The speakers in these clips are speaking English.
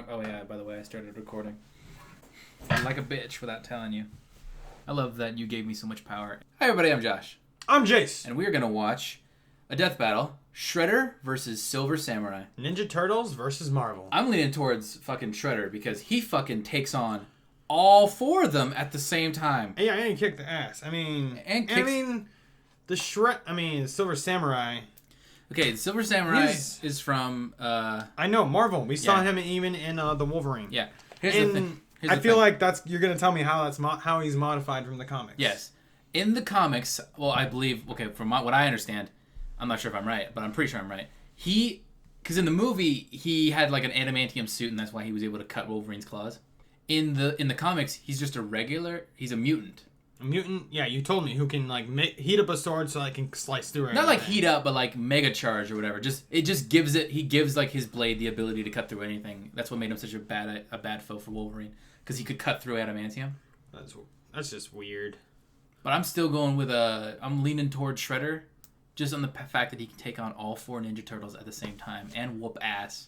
Oh yeah, by the way, I started recording. I'm like a bitch without telling you. I love that you gave me so much power. Hi everybody, I'm Josh. I'm Jace. And we're gonna watch a death battle. Shredder versus Silver Samurai. Ninja Turtles versus Marvel. I'm leaning towards fucking Shredder because he fucking takes on all four of them at the same time. Yeah, and he kicked the ass. Silver Samurai. Okay, Silver Samurai is from... I know, Marvel. We saw him even in the Wolverine. Yeah. Here's the thing. I feel like you're going to tell me how he's modified from the comics. Yes. In the comics, well, I believe... Okay, from what I understand, I'm not sure if I'm right, but I'm pretty sure I'm right. Because in the movie, he had like an adamantium suit, and that's why he was able to cut Wolverine's claws. In the comics, he's just he's a mutant. A mutant, yeah, you told me, who can like heat up a sword so I can slice through it. Not like heat up, but like mega charge or whatever. He gives like his blade the ability to cut through anything. That's what made him such a bad foe for Wolverine, because he could cut through adamantium. That's just weird. But I'm still going with I'm leaning towards Shredder, just on the fact that he can take on all four Ninja Turtles at the same time and whoop ass.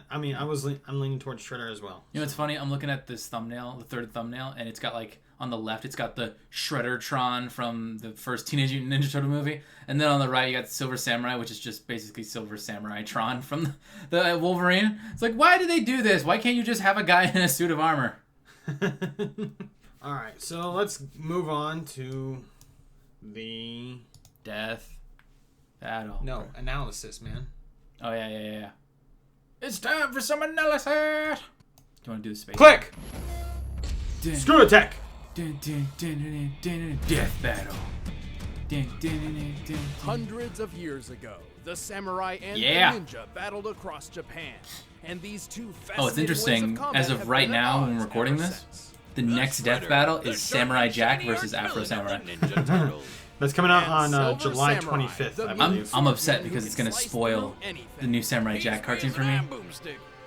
I'm leaning towards Shredder as well. You know what's funny? I'm looking at this thumbnail, the third thumbnail, and it's got like on the left, it's got the Shredder-tron from the first Teenage Mutant Ninja Turtle movie, and then on the right, you got Silver Samurai, which is just basically Silver Samurai-tron from the Wolverine. It's like, why do they do this? Why can't you just have a guy in a suit of armor? All right, so let's move on to the death battle. No, analysis, man. Oh yeah. It's time for some analysis. Do you want to do the space? Click. Screw attack. Death battle. Hundreds of years ago, the samurai and the ninja battled across Japan, and these two it's interesting. As of right now, when we're recording this, the next death battle is Samurai Jack versus Afro Samurai. That's coming out on July 25th, I believe. I'm upset because it's gonna spoil the new Samurai Jack cartoon for me.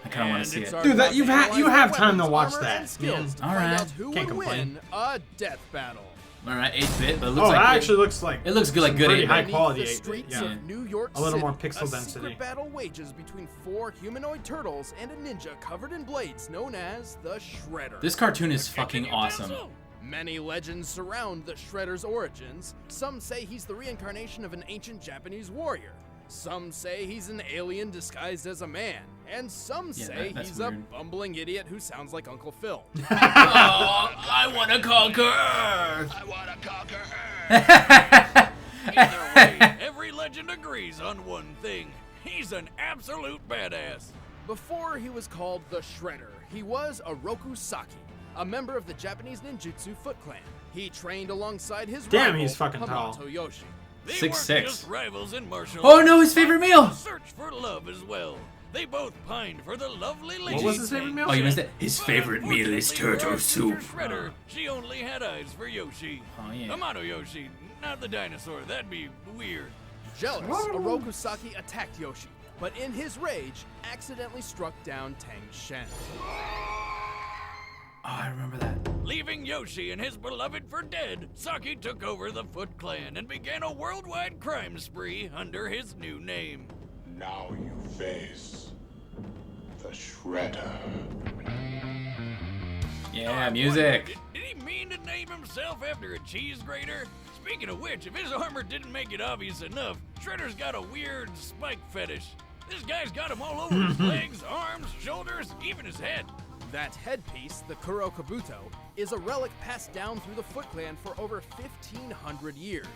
I kind of want to see it. Dude, you have time to watch that. All right, can't complain. A death battle. All right, 8-bit, but it looks like actually looks like it looks good, like good 8-bit. High quality 8-bit. Yeah. New York a little City, more pixel density. Secret battle wages between 4 humanoid turtles and a ninja covered in blades known as the Shredder. This cartoon is fucking awesome. Many legends surround the Shredder's origins. Some say he's the reincarnation of an ancient Japanese warrior. Some say he's an alien disguised as a man. And some say he's a bumbling idiot who sounds like Uncle Phil. I want to conquer Earth! I want to conquer Earth! Either way, every legend agrees on one thing. He's an absolute badass. Before he was called the Shredder, he was a Rokusaki, a member of the Japanese ninjutsu Foot Clan. He trained alongside his rival, he's fucking Hamato tall. Yoshi. They 6'6". weren't just rivals in martial Oh no, his favorite meal! Search for love as well. They both pined for the lovely lady. What was his favorite meal? Oh, you missed it. His favorite meal is turtle soup. Shredder, she only had eyes for Yoshi. Oh yeah. Hamato Yoshi, not the dinosaur. That'd be weird. Jealous, Orokusaki attacked Yoshi, but in his rage, accidentally struck down Tang Shen. Oh, I remember that. Leaving Yoshi and his beloved for dead, Saki took over the Foot Clan and began a worldwide crime spree under his new name. Now you face the Shredder. Yeah, music. Did he mean to name himself after a cheese grater? Speaking of which, if his armor didn't make it obvious enough, Shredder's got a weird spike fetish. This guy's got him all over his legs, arms, shoulders, even his head. That headpiece, the Kuro Kabuto, is a relic passed down through the Foot Clan for over 1,500 years.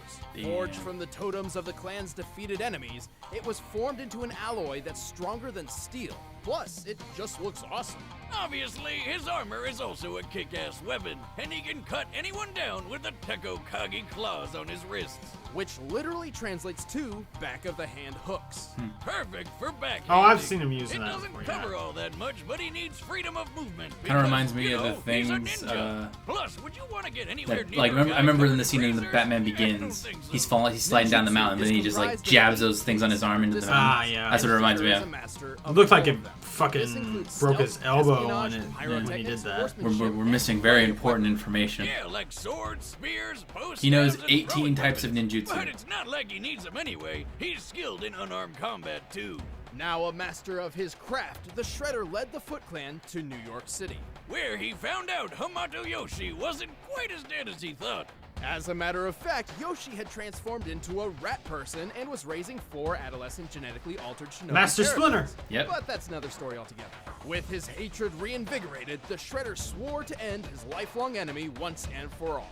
Forged from the totems of the clan's defeated enemies, it was formed into an alloy that's stronger than steel. Plus, it just looks awesome. Obviously, his armor is also a kick-ass weapon, and he can cut anyone down with the Tekko Kage claws on his wrists. Which literally translates to back-of-the-hand hooks. Perfect for backhanding. Oh, I've seen him using It that doesn't before, cover all that much, but he needs freedom of movement. Kind of because, reminds me you of know, the things. he's a ninja. Plus, would you want to get anywhere near Like, I remember in the scene in the razors? Batman I Begins, don't think so. he's sliding down the mountain, and then he just like jabs those things on his arm into the mountain. yeah. That's what it reminds me of. It looked like it fucking broke his elbow on it when he did that. We're missing very important information. Yeah, like swords, spears, bows. He knows stabs, and 18 throwing types of weapons. ninjutsu. But it's not like he needs them anyway. He's skilled in unarmed combat too. Now a master of his craft, the Shredder led the Foot Clan to New York City, where he found out Hamato Yoshi wasn't quite as dead as he thought. As a matter of fact, Yoshi had transformed into a rat person and was raising 4 adolescent genetically altered shinobi Master characters. Splinter. Yep. But that's another story altogether. With his hatred reinvigorated, the Shredder swore to end his lifelong enemy once and for all.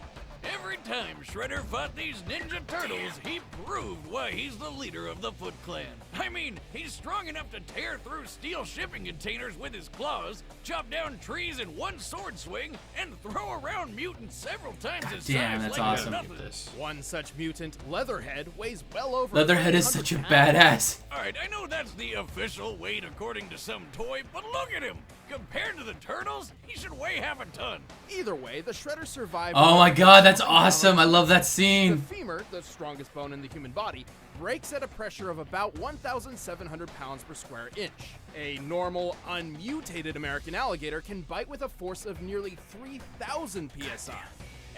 Every time Shredder fought these Ninja Turtles, he proved why he's the leader of the Foot Clan. I mean, he's strong enough to tear through steel shipping containers with his claws, chop down trees in one sword swing, and throw around mutants several times his damn, size that's like awesome. nothing. One such mutant, Leatherhead, weighs well over Leatherhead is 300 such a pounds. badass. Alright, I know that's the official weight according to some toy, but look at him! Compared to the Turtles, he should weigh half a ton. Either way, the Shredder survived. Oh my god, that's awesome. I love that The scene. femur, the strongest bone in the human body, breaks at a pressure of about 1,700 pounds per square inch. A normal, unmutated American alligator can bite with a force of nearly 3,000 psi.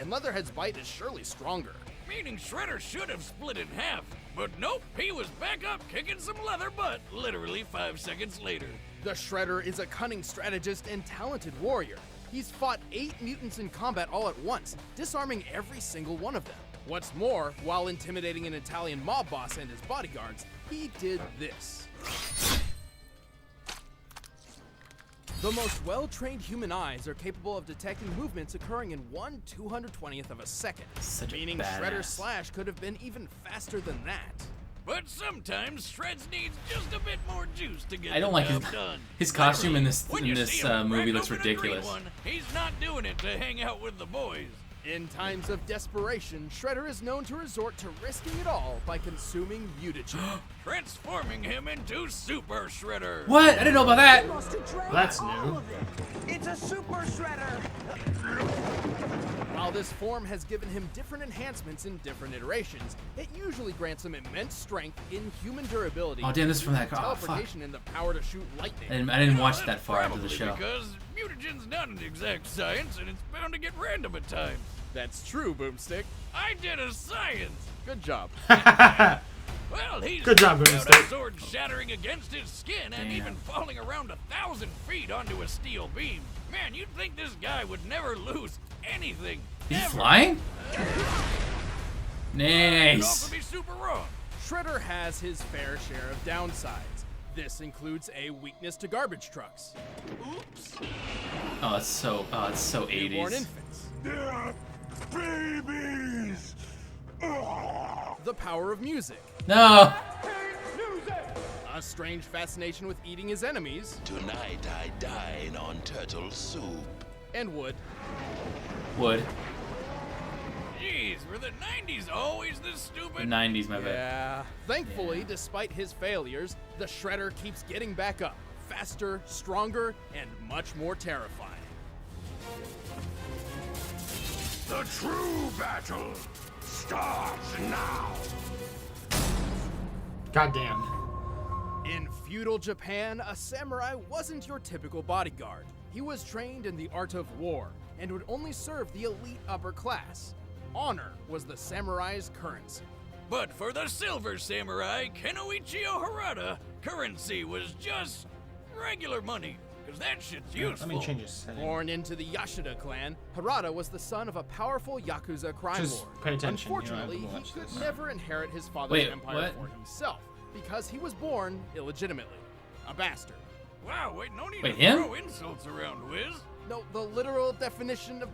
And Leatherhead's bite is surely stronger. Meaning Shredder should have split in half. But nope, he was back up kicking some leather butt literally 5 seconds later. The Shredder is a cunning strategist and talented warrior. He's fought 8 mutants in combat all at once, disarming every single one of them. What's more, while intimidating an Italian mob boss and his bodyguards, he did this. The most well-trained human eyes are capable of detecting movements occurring in 1/220th of a second, Such a meaning badass. Shredder's slash could have been even faster than that. But sometimes Shreds needs just a bit more juice to get I don't the like job his done. his costume in this When you see him movie crack looks open a green ridiculous. one, he's not doing it to hang out with the boys. In times of desperation, Shredder is known to resort to risking it all by consuming mutagen. Transforming him into Super Shredder. What? I didn't know about that. That's new. It's a super shredder! While this form has given him different enhancements in different iterations, it usually grants him immense strength, inhuman durability, Oh, damn, this is from that- oh, fuck. teleportation, and the power to shoot lightning. I didn't watch Well, that that's far into the probably show. Because mutagen's not an exact science, and it's bound to get random at times. That's true, Boomstick. I did a science. Good job. Well, he's Good job, got Boomstick. a sword shattering against his skin and Damn. even falling around 1,000 feet onto a steel beam. Man, you'd think this guy would never lose anything. Is he ever. flying? Could Nice. also be super wrong. Shredder has his fair share of downsides. This includes a weakness to garbage trucks, Oh, it's so newborn 80s. infants, They're babies! the power of music, No. a strange fascination with eating his enemies, Tonight I dine on turtle soup. and wood. Wood. Jeez, were the 90s always this The stupid? 90s, my bad. Yeah. Thankfully, despite his failures, the Shredder keeps getting back up, faster, stronger, and much more terrifying. The true battle starts now! Goddamn. In feudal Japan, a samurai wasn't your typical bodyguard. He was trained in the art of war and would only serve the elite upper class. Honor was the samurai's currency. But for the Silver Samurai, Kenoichiro Harada, currency was just regular money. Because that shit's useful. Let me change this setting. Born into the Yashida clan, Harada was the son of a powerful Yakuza crime Just lord. pay attention, you don't have to Unfortunately, he watch could this. never inherit his father's Wait, empire what? for himself because he was born illegitimately. A bastard. Wow, wait, no need Wait, to him? throw insults around, Wiz. No, the literal definition of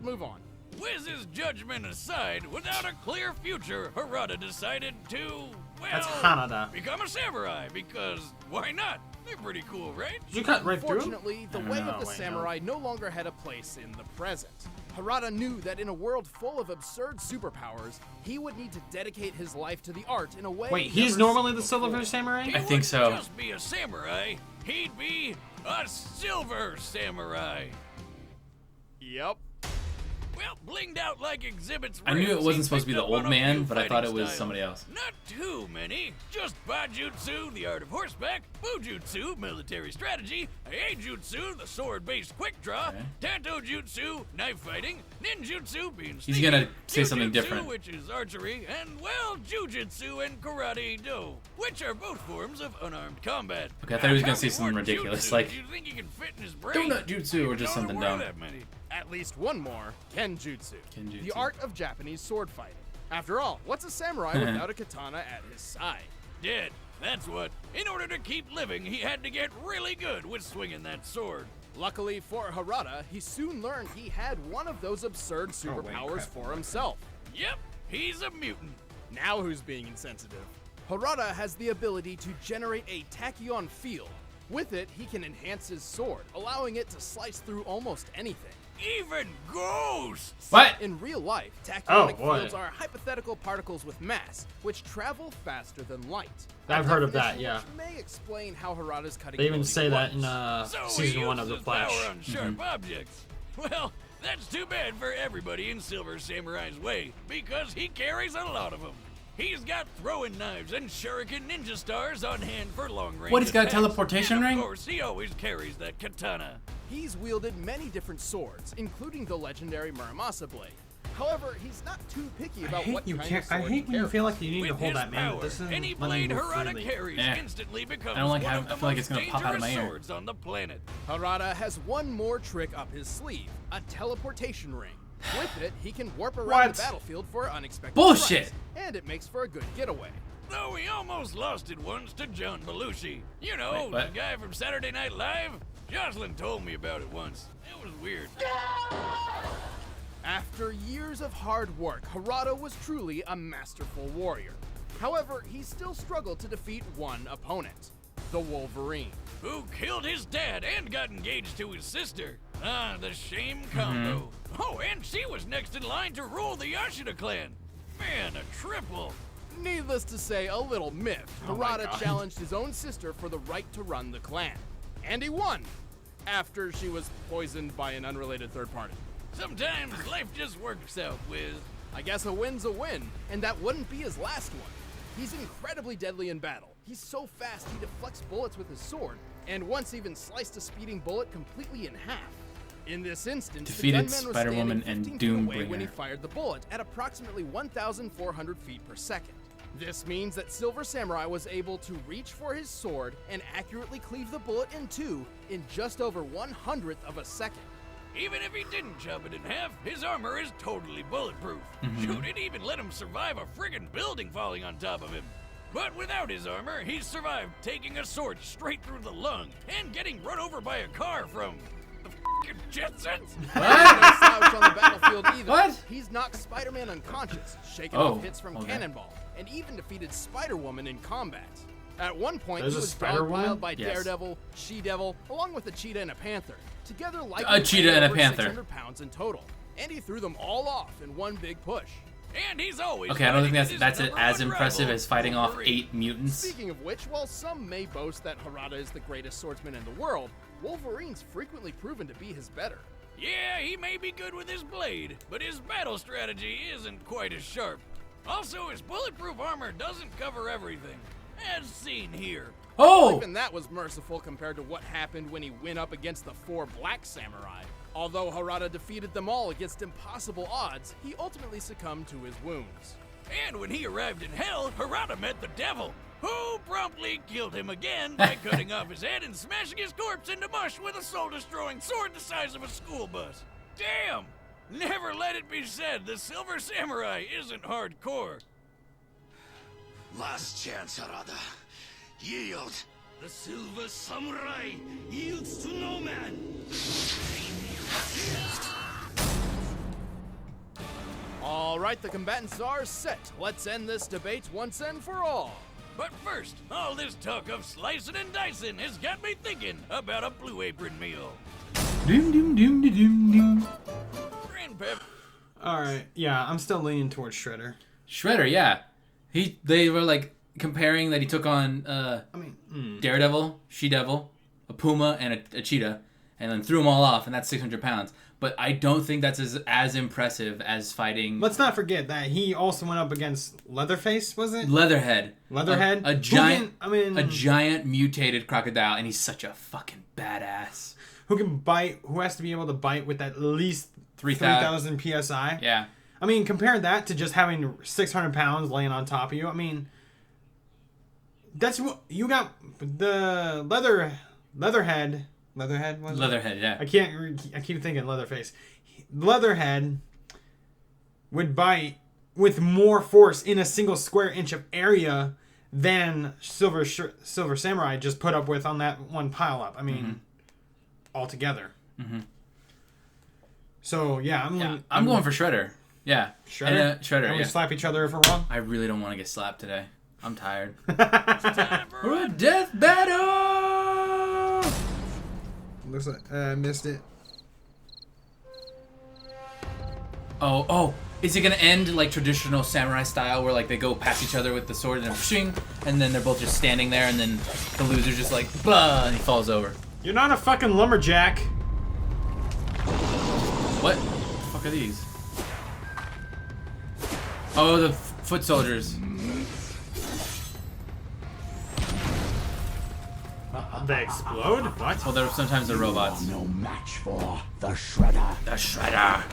Move on. Wiz's judgment aside, without a clear future, Harada decided to, well, That's Hanada. become a samurai, because why not? They're pretty cool, right? Did you cut right through? Unfortunately, the I don't way know, of the wait, samurai no longer had a place in the present. Harada knew that in a world full of absurd superpowers, he would need to dedicate his life to the art in a way. Wait, he's never normally seen the Silver before. Samurai? He I think wouldn't so. just be a samurai, he'd be a silver samurai. Yep. Well, blinged out like exhibits. I knew it ribs, wasn't he supposed to be picked the up old on a man, few but I thought it fighting was styles. somebody else. Not too many. Just Bajutsu, the art of horseback, Bujutsu, military strategy, Eijutsu, the sword-based quick draw, Okay. Tanto Jutsu, knife fighting, Ninjutsu, being He's sneaky, gonna say something Jujutsu, different. which is archery, and, well, Jujutsu and Karate Do, which are both forms of unarmed combat. Okay, I thought he was gonna How say many something more ridiculous, jutsus like do you think he can fit in his brain? donut jutsu or just Don't something aware dumb. that many. At least one more, Kenjutsu. Kenjutsu. The art of Japanese sword fighting. After all, what's a samurai without a katana at his side? Dead. That's what. In order to keep living, he had to get really good with swinging that sword. Luckily for Harada, he soon learned he had one of those absurd superpowers for himself. Yep, he's a mutant. Now who's being insensitive? Harada has the ability to generate a tachyon field. With it, he can enhance his sword, allowing it to slice through almost anything. Even ghosts! What? In real life, tachyonic Oh, boy. fields are hypothetical particles with mass, which travel faster than light. I've A heard of that, definition yeah. which may explain how Harada's cutting They even ability say that in works. So season he 1 of The uses Flash. power on sharp objects. Well, that's too bad for everybody in Silver Samurai's way, because he carries a lot of them. He's got throwing knives and shuriken ninja stars on hand for long range. What, he's got a attacks. teleportation and ring? Of course, he always carries that katana. He's wielded many different swords, including the legendary Muramasa blade. However, he's not too picky I about hate what you kind can't. of I sword hate when you carries. feel like you need to With hold his that man, power, but this isn't any letting blade me move Harada freely. carries Eh. instantly becomes I don't like one how- of the I feel like most it's gonna pop out of my dangerous ear. swords on the planet. Harada has one more trick up his sleeve, a teleportation ring. With it, he can warp around What? the battlefield for unexpected Bullshit! strikes, and it makes for a good getaway. Though he almost lost it once to John Belushi. You know, Wait, what? the guy from Saturday Night Live? Jocelyn told me about it once. It was weird. After years of hard work, Harada was truly a masterful warrior. However, he still struggled to defeat one opponent, the Wolverine. Who killed his dad and got engaged to his sister. Ah, the shame combo. Oh, and she was next in line to rule the Yashida clan. Man, a triple. Needless to say, a little miffed, Oh my Harada God. challenged his own sister for the right to run the clan. And he won! After she was poisoned by an unrelated third party. Sometimes life just works out, Wiz. I guess a win's a win, and that wouldn't be his last one. He's incredibly deadly in battle. He's so fast he deflects bullets with his sword, and once even sliced a speeding bullet completely in half. In this instance, Defeated the gunman was Spider-Woman standing 15 and feet away when he Doombringer. fired the bullet at approximately 1,400 feet per second. This means that Silver Samurai was able to reach for his sword and accurately cleave the bullet in two in just over 1/100th of a second. Even if he didn't chop it in half, his armor is totally bulletproof. Mm-hmm. Shoot, it even let him survive a friggin' building falling on top of him. But without his armor, he survived taking a sword straight through the lung and getting run over by a car from the f***ing Jetsons. No slouch on the battlefield either. What? He's knocked Spider-Man unconscious, shaken Oh, off hits from okay. Cannonball, and even defeated Spider-Woman in combat. At one point, There's he a was Spider-Woman? dogpiled by Yes. Daredevil, She-Devil, along with a cheetah and a panther. Together, like A cheetah and a panther. 600 pounds in total. And he threw them all off in one big push. And he's always Okay, I don't think fighting that's his as number-one impressive rival, as fighting off Wolverine. 8 mutants. Speaking of which, while some may boast that Harada is the greatest swordsman in the world, Wolverine's frequently proven to be his better. Yeah, he may be good with his blade, but his battle strategy isn't quite as sharp. Also, his bulletproof armor doesn't cover everything, as seen here. Oh! Even that was merciful compared to what happened when he went up against the 4 black samurai. Although Harada defeated them all against impossible odds, he ultimately succumbed to his wounds. And when he arrived in hell, Harada met the devil, who promptly killed him again by cutting off his head and smashing his corpse into mush with a soul-destroying sword the size of a school bus. Damn! Never let it be said the Silver Samurai isn't hardcore. Last chance, Harada. Yield. The Silver Samurai yields to no man. Alright, the combatants are set. Let's end this debate once and for all. But first, all this talk of slicing and dicing has got me thinking about a Blue Apron meal. Doom, doom, doom, doom, doom, doom. Grandpap. Alright, yeah, I'm still leaning towards Shredder. Shredder, yeah. They were like comparing that he took on I mean, Daredevil, She-Devil, a Puma, and a cheetah. and then threw them all off, and that's 600 pounds. But I don't think that's as impressive as fighting. Let's not forget that he also went up against Leatherface, was it? Leatherhead. Leatherhead? A giant, a giant mutated crocodile, and he's such a fucking badass. Who can bite, who has to be able to bite with at least 3,000 PSI. Yeah. I mean, compare that to just having 600 pounds laying on top of you. I mean, that's what you got. The Leatherhead was it? Leatherhead, yeah. I keep thinking Leatherface. Leatherhead would bite with more force in a single square inch of area than Silver Samurai just put up with on that one pile up. I mean, altogether. Mm-hmm. So yeah, I'm going for Shredder. Yeah. Shredder? Shredder, Can we slap each other if we're wrong? I really don't want to get slapped today. I'm tired. Time for We're a death battle! Looks like I missed it. Oh, is it gonna end like traditional samurai style where like they go past each other with the sword and then shing, and then they're both just standing there and then the loser's just like, blah, and he falls over. You're not a fucking lumberjack. What the fuck are these? Oh, the foot soldiers. They explode? What? Well, sometimes they're robots. No match for the Shredder. The Shredder.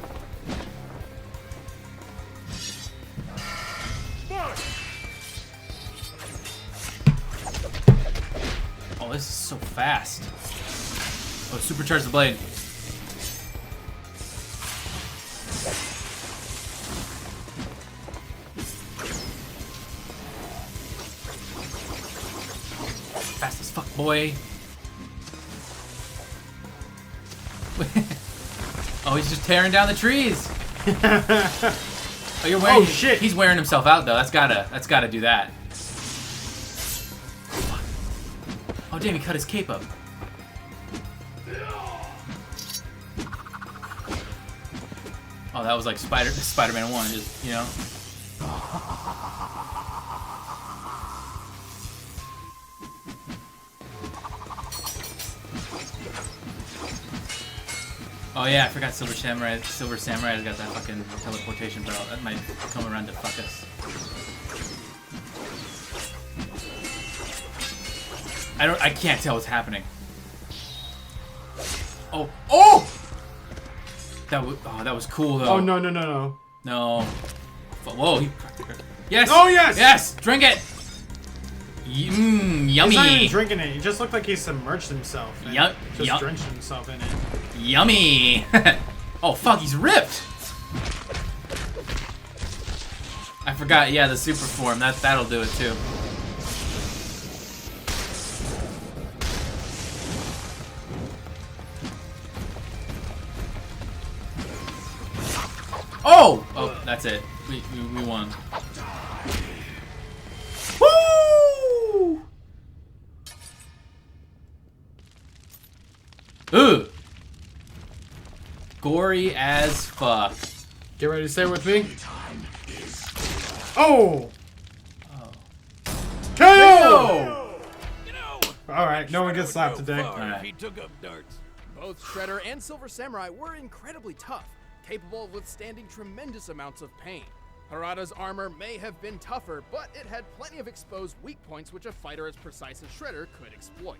Oh, this is so fast. Oh, supercharge the blade. Fast as fuck, boy. Oh, he's just tearing down the trees. Oh, you're wearing. Oh shit! He's wearing himself out though. That's gotta do that. Oh damn! He cut his cape up. Oh, that was like Spider-Man 1, just, you know. Oh yeah, I forgot Silver Samurai's got that fucking teleportation belt. That might come around to fuck us. I can't tell what's happening. Oh! That was cool though. Oh no. No. Whoa. Yes! Oh yes! Yes! Drink it! Yummy! He's not even drinking it. He just looked like he submerged himself. Just drenched himself in it. Yummy! Oh fuck, he's ripped! I forgot, yeah, the super form. That'll do it too. Oh! Oh, that's it. We won. Woo! Ooh! Gory as fuck. Get ready to say it with me. Oh! KO! Alright, no one gets slapped today. If he took up darts. Both Shredder and Silver Samurai were incredibly tough, capable of withstanding tremendous amounts of pain. Harada's armor may have been tougher, but it had plenty of exposed weak points which a fighter as precise as Shredder could exploit.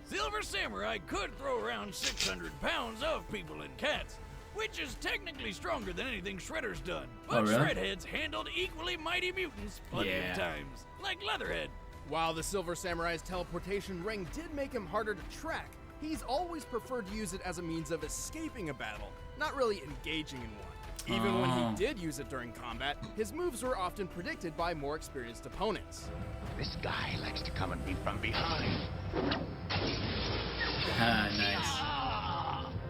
Silver Samurai could throw around 600 pounds of people and cats, which is technically stronger than anything Shredder's done. But really? Shredhead's handled equally mighty mutants plenty of times, like Leatherhead. While the Silver Samurai's teleportation ring did make him harder to track, he's always preferred to use it as a means of escaping a battle, not really engaging in one. Even when he did use it during combat, his moves were often predicted by more experienced opponents. This guy likes to come at me from behind. Nice.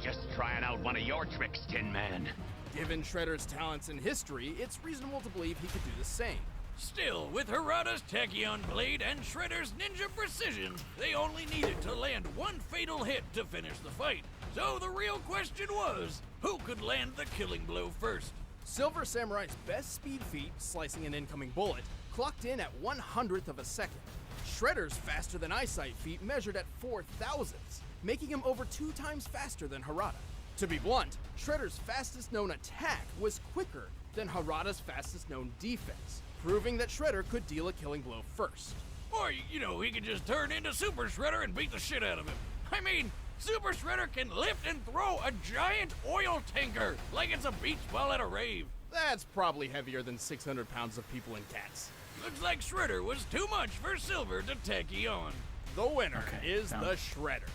Just trying out one of your tricks, Tin Man. Given Shredder's talents and history, it's reasonable to believe he could do the same. Still, with Harada's Tachyon blade and Shredder's ninja precision, they only needed to land one fatal hit to finish the fight. So the real question was, who could land the killing blow first? Silver Samurai's best speed feat, slicing an incoming bullet, clocked in at 1/100th of a second. Shredder's faster than eyesight feat measured at 4 thousandths. making him over 2 times faster than Harada. To be blunt, Shredder's fastest known attack was quicker than Harada's fastest known defense, proving that Shredder could deal a killing blow first. Or, you know, he could just turn into Super Shredder and beat the shit out of him. I mean, Super Shredder can lift and throw a giant oil tanker like it's a beach ball at a rave. That's probably heavier than 600 pounds of people and cats. Looks like Shredder was too much for Silver to techie on. The winner is down. the Shredder.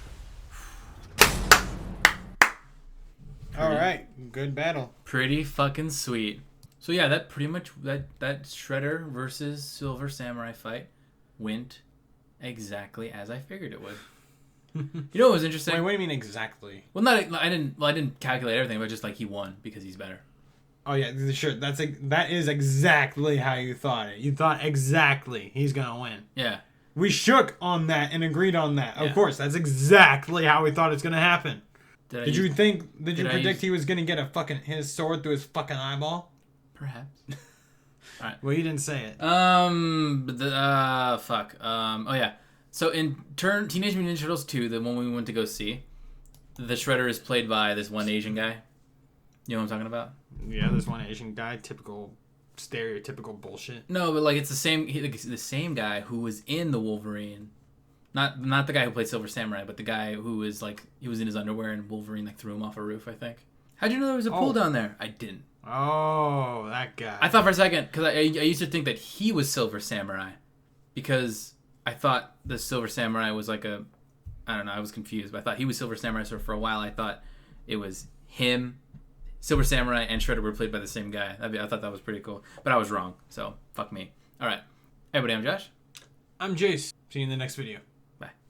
All right, good battle. Pretty fucking sweet. So yeah, that pretty much that Shredder versus Silver Samurai fight went exactly as I figured it would. You know what was interesting? Wait, what do you mean exactly? Well, I didn't calculate everything, but just like he won because he's better. Oh yeah, sure. That is exactly how you thought it. You thought exactly he's gonna win. Yeah. We shook on that and agreed on that. Yeah. Of course, that's exactly how we thought it's gonna happen. Did you Did I predict use- he was gonna get his sword through his fucking eyeball? Perhaps. Well, you didn't say it. Fuck. Oh yeah. So in Teenage Mutant Ninja Turtles 2, the one we went to go see, the Shredder is played by this one Asian guy. You know what I'm talking about? Yeah, there's one Asian guy, typical, stereotypical bullshit. No, but like it's the same guy who was in the Wolverine. Not the guy who played Silver Samurai, but the guy who was like he was in his underwear and Wolverine like threw him off a roof, I think. How'd you know there was a pool down there? I didn't. Oh, that guy. I thought for a second, because I used to think that he was Silver Samurai, because I thought the Silver Samurai was like I don't know, I was confused, but I thought he was Silver Samurai, so for a while I thought it was him, Silver Samurai, and Shredder were played by the same guy. I thought that was pretty cool, but I was wrong, so fuck me. Alright, everybody, I'm Josh. I'm Jace. See you in the next video.